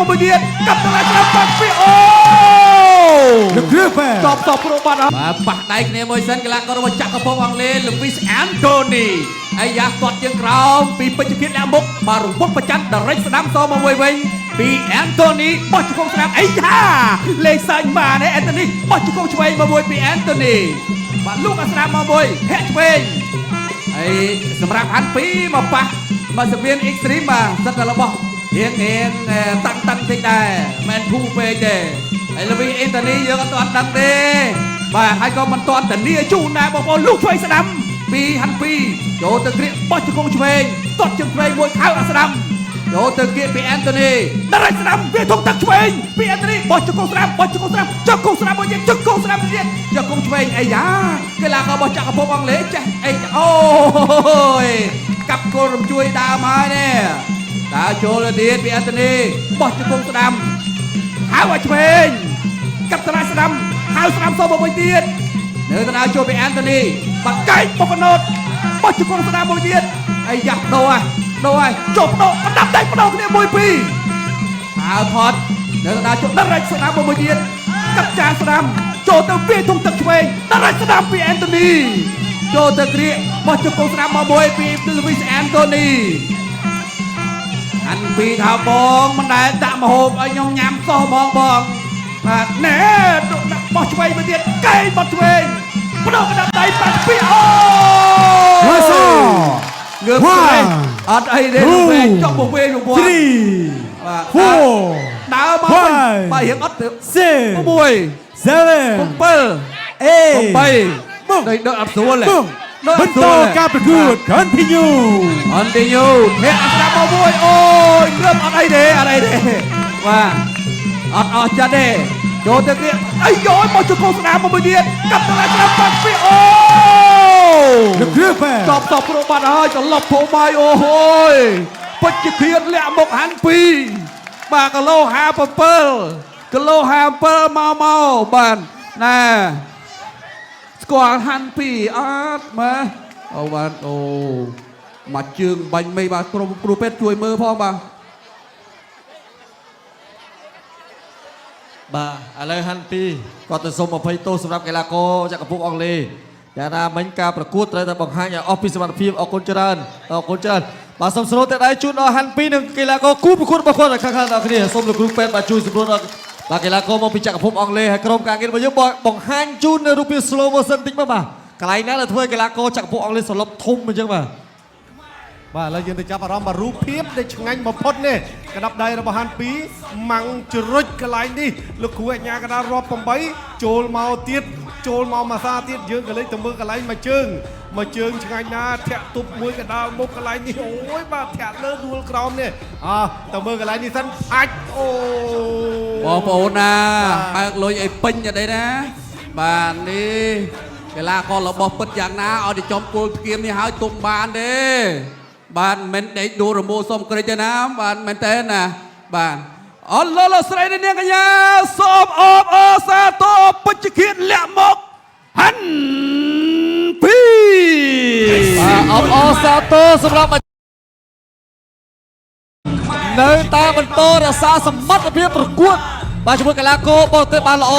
មកមួយទៀតកាប់ទៅឡើងស្ដាំបាត់ពីអូចប់តបព្រោះបាត់បាទប៉ះដៃគ្នាមួយសិនកីឡាកររបស់ចក្រភពអង់គ្លេស Lewis Anthony អាយ៉ាស្ទាត់ជាងក្រោមពីពេជ្រឃាតលាក់មុខបាទរំពុកប្រច័ណ្ឌដរិចស្ដាំសមកមួយវិញពី Anthony បោះជង្គង់ស្ដាំអាយ៉ាលេងសាច់បានឯ Anthony បោះជង្គង់ឆ្វេងមកមួយពី Anthony បាទលោកអាស្ដាំមកមួយហែកឆ្វេងហើយសម្រាប់អានពីមកប៉ះមកសវៀន Extreme បាទសិតតែរបស់រៀងតាំងតិចដែរមិនធូរពេកទេហើយ Lewis Anthony យើងអត់ទាន់ដឹងទេបាទហើយក៏មិនទាន់ធានាជូនដែរបងប្អូនលោកឆ្វេងស្ដាំពីហាន់ពីចូលទៅគ្រាកបោះជង្គង់ឆ្វេងទាត់ជើងឆ្វេងមួយខៅអាស្ដាំចូលទៅគៀកពី Anthony ដរិចស្ដាំវាធំទឹកឆ្វេងពី Anthony បោះជង្គង់ស្ដាំបោះជង្គង់ស្ដាំជង្គង់ស្ដាំមួយទៀតជង្គង់ស្ដាំទៀតជង្គង់ឆ្វេងអាយ៉ាកីឡាកររបស់ចក្រភពអង់គ្លេសចេះអីអូយកាប់គល់រំជួយដើមហើយនេះដើរចូលទៅទៀតពី Anthony បោះជង្គង់ស្ដាំហៅឲ្យឆ្វេងកាប់ត្រឡាស្ដាំហៅស្ដាំសោមួយទៀតនៅទៅដើរចូលពី Anthony បាក់កែកបុកកណូតបោះជង្គង់ស្ដាំមួយទៀតអាយ៉ាដូរហើយចុះដោបណ្ដាប់ដៃបដោគ្នា1 2ហៅផត់នៅដល់ចូលដរិចស្ដាំមួយទៀតកាប់ចានស្ដាំចូលទៅវាធំទឹកឆ្វេងដរិចស្ដាំពី Anthony ចូលទៅគ្រាកបោះជង្គង់ស្ដាំមកមួយពី Lewis Anthony អានពីថាបងមិនដែលដាក់មហូបឲ្យខ្ញុំញ៉ាំសោះបងបាទណែបោះឆ្វេងមួយទៀតកែងបោះឆ្វេងបដោកណ្ដាប់ដៃបាត់ពីអូងើបទៅអត់អីទេលោកវែងចង់មកវិញមកបាទដើរមកវិញបាទរៀងអត់ទៅ6 7 8ដោយអត់ស្រួលទេបន្តការប្រកួត continue អ្នកស្ដាប់មកមួយអូយគ្រើមអត់អីទេបាទអត់អស់ចិត្តទេចូលទៅទៀតអីយោមកជង្គង់ស្ដាំមកមួយទៀតកាប់ទៅឡើងស្ដាំបាត់ពីអូចប់ព្រោះបាត់ហើយត្រឡប់ព្រោះបាយអូយពេជ្រឃាតលាក់មុខហាន់ពីបាទគីឡូ57មកបាទណាស្គាល់ហាន់ពីអត់មើលអូបាទអូមកជើងបាញ់មេបាទក្រុមគ្រូពេទ្យជួយមើលផងបាទឥឡូវហាន់ពីគាត់ទៅសុំ20ទោសសម្រាប់កីឡាករចក្រភពអង់គ្លេសយ៉ាងណាមិញការប្រកួតត្រូវតែបង្ហាញឲ្យអស់ពីសមត្ថភាពអរគុណច្រើនបាទសូមស្នូលតែដៃជូនដល់ហាន់ពីនិងកីឡាករគូប្រកួតរបស់គាត់ខាងដល់គ្នាសូមលោកគ្រូពេទ្យបាទជួយសម្រួលដល់បាទកីឡាករមកពីចក្រភពអង់គ្លេសហើយក្រុមការងាររបស់យើងបង្ហាញជូននៅរូបភាព slow motion តិចមកបាទកន្លែងណាដែលធ្វើកីឡាករចក្រភពអង់គ្លេសសន្លប់ធំអញ្ចឹងបាទឥឡូវយើងទៅចាប់អារម្មណ៍បាទរូបភាពដែលឆ្ងាញ់បំផុតនេះកណ្ដាប់ដៃរបស់ហាន់ពីម៉ាំងជ្រុចកន្លែងនេះលោកគ្រូអញ្ញាកណ្ដាលរាប់8ចូលមកទៀតចូលមកម៉ាសាទៀតយើងក៏លេចទៅមើលកន្លែងមួយជើងឆ្ងាញ់ណាធាក់ទប់មួយកណ្ដាលមុខកន្លែងនេះអូយបាទធាក់លើដួលក្រោមនេះទៅមើលកន្លែងនេះសិនអាចអូបងប្អូនណាបើកលុយឲ្យពេញអត់ទេណាបាទនេះកីឡាកររបស់ពិតយ៉ាងណាឲ្យទៅចំគោលធៀមនេះហើយទុំបានទេបាទមិនដេកដួលរមូលសុំក្រិចទេណាបាទមែនតើណាបាទអរលោកស្រីនាងកញ្ញាសូមអបអរសាទរពេជ្រឃាតលាក់មុខហាន់ពីបាទអបអរសាទរសម្រាប់នៅតាមបន្តរក្សាសមត្ថភាពប្រកួតបាទជាមួយកីឡាករបរទេសបានល្អ